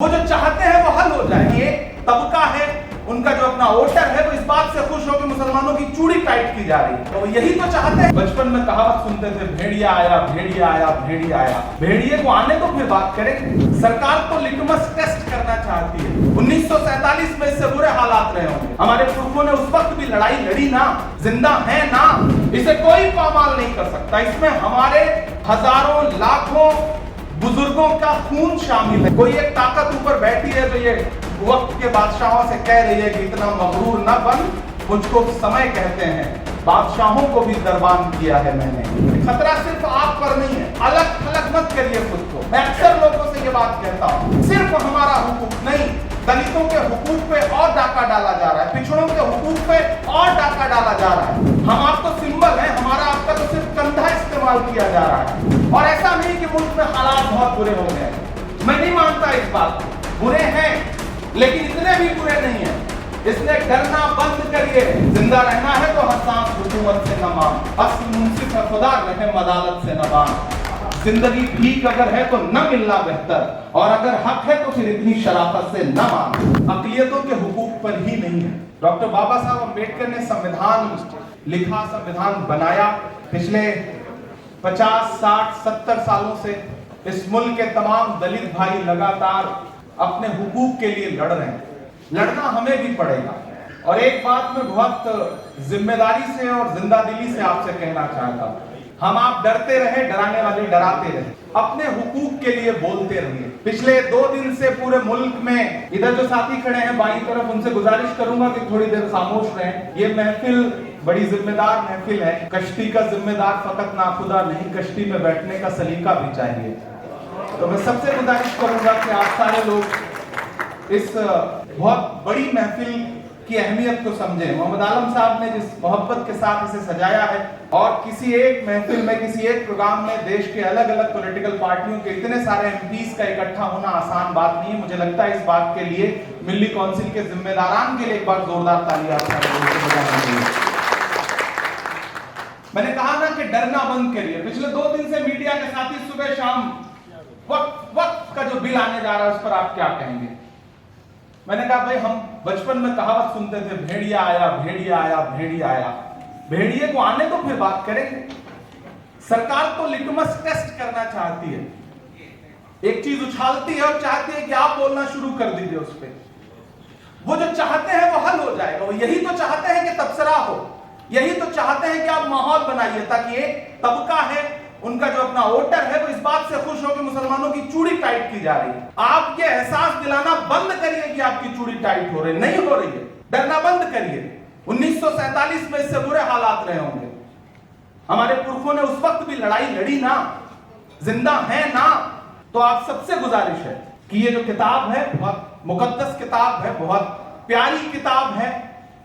वो जो चाहते हैं वो हल हो जाए। ये तबका है उनका जो अपना वोटर है वो इस बात से खुश हो कि मुसलमानों की चूड़ी टाइट की जा रही है, तो यही तो चाहते हैं। बचपन में कहावत सुनते थे, भेड़िया आया भेड़िया आया भेड़िया आया। भेड़िए को आने तो फिर बात करें। सरकार तो लिटमस टेस्ट करना चाहती है। 1947 में इससे बुरे हालात रहे होंगे। हमारे पुरखों ने उस वक्त भी लड़ाई लड़ी ना, जिंदा है ना, इसे कोई पामाल नहीं कर सकता। इसमें हमारे हजारों लाखों बुजुर्गों का खून शामिल है। कोई एक ताकत ऊपर बैठी है जो ये वक्त के बादशाहों से कह रही है कि इतना मगरूर न बन, मुझको समय कहते हैं, बादशाहों को भी दरबान किया है मैंने। खतरा सिर्फ आप पर नहीं है, अलग थलग मत करिए खुद को। मैं अक्सर लोगों से ये बात कहता हूँ, सिर्फ हमारा हुकूक नहीं, दलितों के हुकूक पे और डाका डाला जा रहा है, पिछड़ों के हुकूक पे और डाका डाला जा रहा है। हम आप तो सिंबल है, हमारा आपका तो सिर्फ कंधा इस्तेमाल किया जा रहा है। और ऐसा नहीं कि मुल्क में हालात बहुत बुरे हो गए, मैं नहीं मानता इस बात को, बुरे हैं लेकिन इतने भी बुरे नहीं है। इसलिए डरना बंद करिए। जिंदा रहना है तो हसास हुकूमत से न मान, असल मुंसिफ है खुदा रहे अदालत से न बान। जिंदगी ठीक अगर है तो न मिलना बेहतर, और अगर हक है तो फिर इतनी शराफत से न मान। अक़लियतों के हुकूक पर ही नहीं है। डॉक्टर बाबा साहब अम्बेडकर ने संविधान लिखा, संविधान बनाया। पिछले 50, 60, 70 सालों से इस मुल्क के तमाम दलित भाई लगातार अपने हुकूक के लिए लड़ रहे हैं। लड़ना हमें भी पड़ेगा। और एक बात मैं बहुत जिम्मेदारी से और जिंदा दिली से आपसे कहना चाहता हूं, हम आप डरते रहे, डराने वाले डराते रहे, अपने हुकूक के लिए बोलते रहिए। पिछले 2 दिन से पूरे मुल्क में, इधर जो साथी खड़े हैं बाईं तरफ, उनसे गुजारिश करूंगा कि थोड़ी देर खामोश रहें। ये महफिल बड़ी जिम्मेदार महफिल है। कश्ती का जिम्मेदार फकत नाखुदा नहीं, कश्ती में बैठने का सलीका भी चाहिए। तो मैं सबसे गुजारिश करूंगा कि आप सारे लोग इस बहुत बड़ी महफिल की अहमियत को समझें। मोहम्मद आलम साहब ने जिस मोहब्बत के साथ इसे सजाया है, और किसी एक महफिल में, किसी एक प्रोग्राम में देश के अलग अलग पॉलिटिकल पार्टियों के इतने सारे एमपीज का इकट्ठा होना आसान बात नहीं है। मुझे लगता है इस बात के लिए मिल्ली काउंसिल के जिम्मेदारान के लिए एक बार जोरदार तालियां बजानी चाहिए। मैंने कहा ना कि डरना बंद करिए। पिछले 2 दिन से मीडिया के साथी सुबह शाम वक्त का जो बिल आने जा रहा है उस पर आप क्या कहेंगे। मैंने कहा भाई, हम बचपन में कहावत सुनते थे, भेड़िया आया भेड़िया आया भेड़िया आया। भेड़िए को आने तो फिर बात करेंगे। सरकार तो लिटमस टेस्ट करना चाहती है, एक चीज उछालती है और चाहती है कि आप बोलना शुरू कर दीजिए उस पर। वो जो चाहते हैं वो हल हो जाएगा। वो यही तो चाहते हैं कि तबसरा हो, यही तो चाहते हैं कि आप माहौल बनाइए ताकि एक तबका है उनका जो अपना वोटर है वो इस बात से खुश हो कि मुसलमानों की चूड़ी टाइट की जा रही है। आप ये एहसास दिलाना बंद करिए कि आपकी चूड़ी टाइट हो रही, नहीं हो रही है। डरना बंद करिए। 1947 में इससे बुरे हालात रहे होंगे। हमारे पुरखों ने उस वक्त भी लड़ाई लड़ी ना, जिंदा है ना। तो आप सबसे गुजारिश है कि ये जो किताब है बहुत मुकद्दस किताब है, बहुत प्यारी किताब है,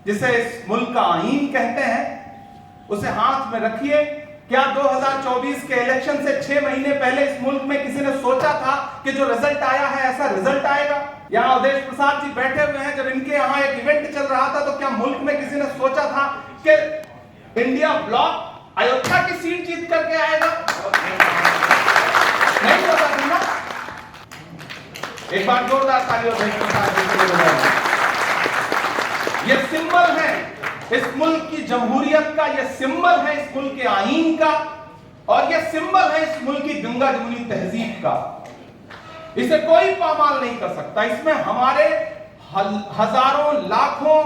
जिसे इस मुल्क का आईन कहते हैं, उसे हाथ में रखिए। क्या 2024 के इलेक्शन से 6 महीने पहले इस मुल्क में किसी ने सोचा था कि जो रिजल्ट आया है ऐसा रिजल्ट आएगा? यहाँ अवधेश प्रसाद जी बैठे हुए हैं, जब इनके यहाँ एक इवेंट चल रहा था तो क्या मुल्क में किसी ने सोचा था कि इंडिया ब्लॉक अयोध्या की सीट जीत करके आएगा? नहीं सोचा था ना। एक बार जोरदार ताली अवधेश प्रसाद जी के लिए। ये सिंबल है इस मुल्क की जमहूरियत का, यह सिंबल है इस मुल्क के आईन का, और यह सिंबल है इस मुल्क की गंगा जमुनी तहजीब का। इसे कोई पामाल नहीं कर सकता। इसमें हमारे हजारों लाखों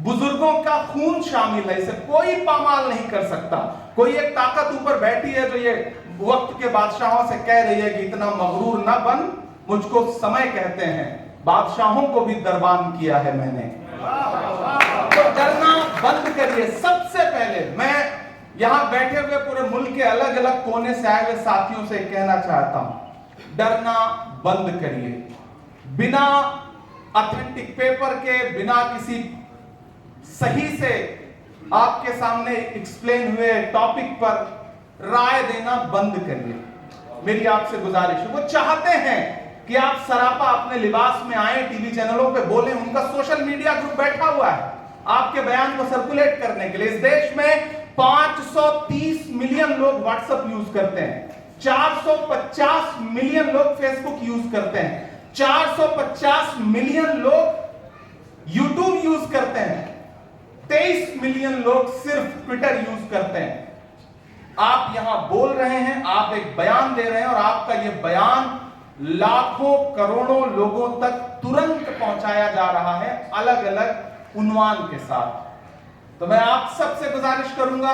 बुजुर्गों का खून शामिल है, इसे कोई पामाल नहीं कर सकता। कोई एक ताकत ऊपर बैठी है जो ये वक्त के बादशाहों से कह रही है कि इतना मगरूर न बन, मुझको समय कहते हैं, बादशाहों को भी दरबान किया है मैंने। तो डरना बंद करिए। सबसे पहले मैं यहां बैठे हुए पूरे मुल्क के अलग अलग कोने से आए हुए साथियों से कहना चाहता हूं, डरना बंद करिए। बिना ऑथेंटिक पेपर के, बिना किसी सही से आपके सामने एक्सप्लेन हुए टॉपिक पर राय देना बंद करिए। मेरी आपसे गुजारिश है। वो चाहते हैं कि आप सरापा अपने लिबास में आए, टीवी चैनलों पे बोलें। उनका सोशल मीडिया ग्रुप बैठा हुआ है आपके बयान को सर्कुलेट करने के लिए। इस देश में 530 मिलियन लोग व्हाट्सएप यूज करते हैं, 450 मिलियन लोग फेसबुक यूज करते हैं, 450 मिलियन लोग यूट्यूब यूज करते हैं, 23 मिलियन लोग सिर्फ ट्विटर यूज करते हैं। आप यहां बोल रहे हैं, आप एक बयान दे रहे हैं और आपका यह बयान लाखों करोड़ों लोगों तक तुरंत पहुंचाया जा रहा है अलग अलग उन्वान के साथ। तो मैं आप सबसे गुजारिश करूंगा,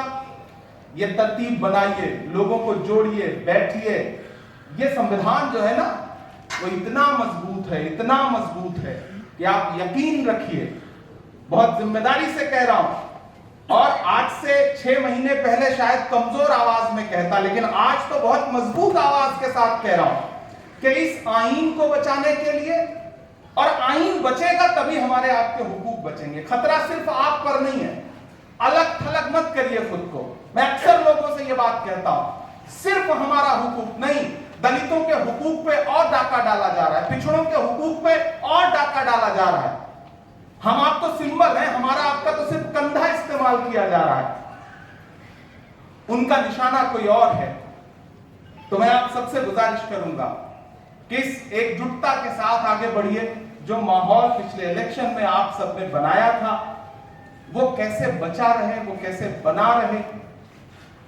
ये तरतीब बनाइए, लोगों को जोड़िए, बैठिए। ये संविधान जो है ना, वो इतना मजबूत है, इतना मजबूत है कि आप यकीन रखिए, बहुत जिम्मेदारी से कह रहा हूं, और आज से 6 महीने पहले शायद कमजोर आवाज में कहता, लेकिन आज तो बहुत मजबूत आवाज के साथ कह रहा हूं कि इस आईन को बचाने के लिए, और आईन बचेगा तभी हमारे आपके हुकूक बचेंगे। खतरा सिर्फ आप पर नहीं है, अलग थलग मत करिए खुद को। मैं अक्सर लोगों से यह बात कहता हूं, सिर्फ हमारा हुकूक नहीं, दलितों के हुकूक पे और डाका डाला जा रहा है, पिछड़ों के हुकूक पे और डाका डाला जा रहा है। हम आप तो सिंबल हैं, हमारा आपका तो सिर्फ कंधा इस्तेमाल किया जा रहा है, उनका निशाना कोई और है। तो मैं आप सबसे गुजारिश करूंगा कि इस एकजुटता के साथ आगे बढ़िए। जो माहौल पिछले इलेक्शन में आप सबने बनाया था, वो कैसे बचा रहे, वो कैसे बना रहे,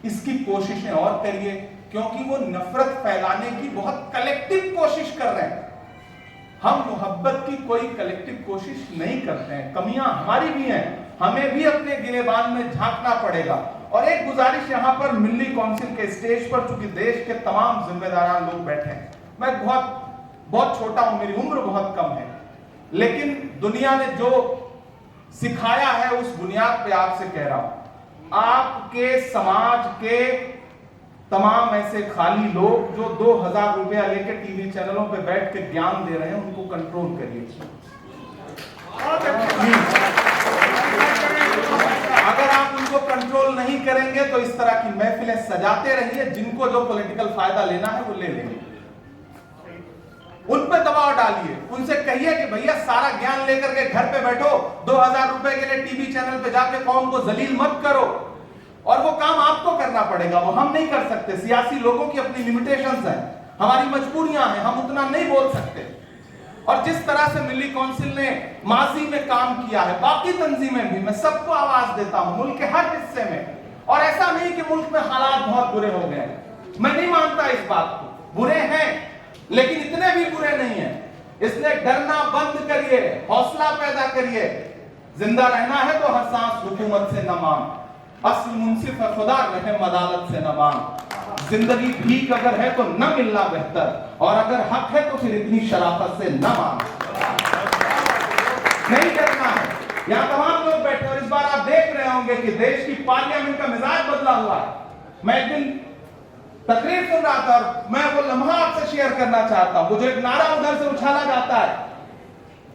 इसकी कोशिशें और करिए, क्योंकि वो नफरत फैलाने की बहुत कलेक्टिव कोशिश कर रहे हैं। हम मोहब्बत की कोई कलेक्टिव कोशिश नहीं करते हैं, कमियां हमारी भी हैं, हमें भी अपने गिरेबान में झांकना पड़ेगा। और एक गुजारिश यहां पर मिल्ली काउंसिल के स्टेज पर, चूंकि देश के तमाम जिम्मेदार लोग बैठे हैं, मैं बहुत छोटा हूं, मेरी उम्र बहुत कम है, लेकिन दुनिया ने जो सिखाया है उस बुनियाद पे आपसे कह रहा हूं, आपके समाज के तमाम ऐसे खाली लोग जो 2000 रुपया लेकर टीवी चैनलों पे बैठ के ज्ञान दे रहे हैं, उनको कंट्रोल करिए। अगर आप उनको कंट्रोल नहीं करेंगे तो इस तरह की महफिलें सजाते रहिए, जिनको जो पॉलिटिकल फायदा लेना है वो ले लेंगे। उन पे दबाव डालिए, उनसे कहिए कि भैया सारा ज्ञान लेकर के घर पे बैठो, 2000 रुपए के लिए टीवी चैनल पे जाके कौम को जलील मत करो। और वो काम आपको करना पड़ेगा, वो हम नहीं कर सकते। सियासी लोगों की अपनी लिमिटेशंस हैं, हमारी मजबूरियां हैं, हम उतना नहीं बोल सकते। और जिस तरह से मिल्ली काउंसिल ने माजी में काम किया है, बाकी तंजीमें भी, मैं सबको आवाज देता हूं मुल्क के हर हिस्से में। और ऐसा नहीं कि मुल्क में हालात बहुत बुरे हो गए, मैं नहीं मानता इस बात को, बुरे हैं लेकिन इतने भी बुरे नहीं है। इसलिए डरना बंद करिए, हौसला पैदा करिए। जिंदा रहना है तो हर सांस हुकूमत से न मांग, असल मुंसिफ है खुदा, रहम अदालत से न मांग। जिंदगी भीख अगर है तो न मिलना बेहतर, और अगर हक है तो फिर इतनी शराफत से न मांग। नहीं डरना है। यहां तमाम लोग बैठे, और इस बार आप देख रहे होंगे कि देश की पार्लियामेंट का मिजाज बदला हुआ है। मैं एक दिन तकरीर सुन रहा था और मैं वो लम्हा आपसे शेयर करना चाहता हूं। मुझे एक नारा उधर से उछाला जाता है,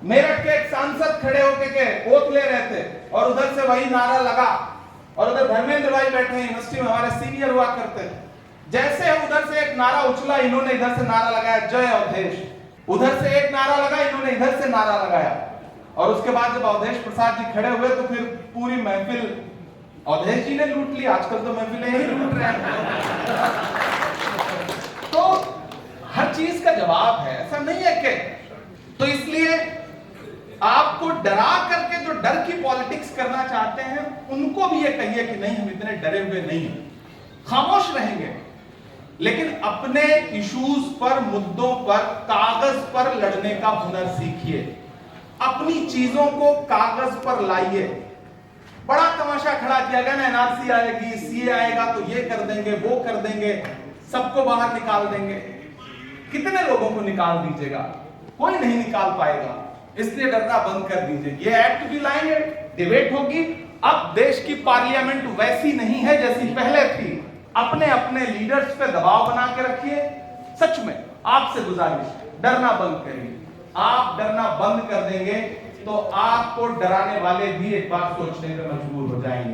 मेरठ के एक सांसद खड़े होकर के ओथ ले रहे थे और उधर से वही नारा लगा, और उधर धर्मेंद्र भाई बैठे हैं, यूनिवर्सिटी में हमारे सीनियर हुआ करते थे। जैसे उधर से एक नारा उछला, इन्होंने इधर से नारा लगाया, जय अवधेश। उधर से एक नारा लगा, इन्होंने इधर से नारा लगाया, और उसके बाद जब अवधेश प्रसाद जी खड़े हुए तो फिर पूरी महफिल अवधेश जी ने लूट ली। आजकल तो महफिलें ही लूट रहे हैं। तो हर चीज का जवाब है, ऐसा नहीं है कि, तो इसलिए आपको डरा करके जो डर की पॉलिटिक्स करना चाहते हैं, उनको भी ये कहिए कि नहीं, हम इतने डरे हुए नहीं हैं, खामोश रहेंगे, लेकिन अपने इश्यूज पर, मुद्दों पर, कागज पर लड़ने का हुनर सीखिए। अपनी चीजों को कागज पर लाइए। बड़ा तमाशा खड़ा किया गया ना, एनआरसी आएगी, सीए आएगा तो ये कर देंगे, वो कर देंगे, सबको बाहर निकाल देंगे। कितने लोगों को निकाल दीजिएगा? कोई नहीं निकाल पाएगा। इसलिए डरना बंद कर दीजिए। ये एक्ट भी लाएंगे, डिबेट होगी। अब देश की पार्लियामेंट वैसी नहीं है जैसी पहले थी। अपने अपने लीडर्स पे दबाव बना के रखिए। सच में आपसे गुजारिश, डरना बंद करिए। आप डरना बंद कर देंगे तो आपको डराने वाले भी एक बार सोचने पे मजबूर हो जाएंगे।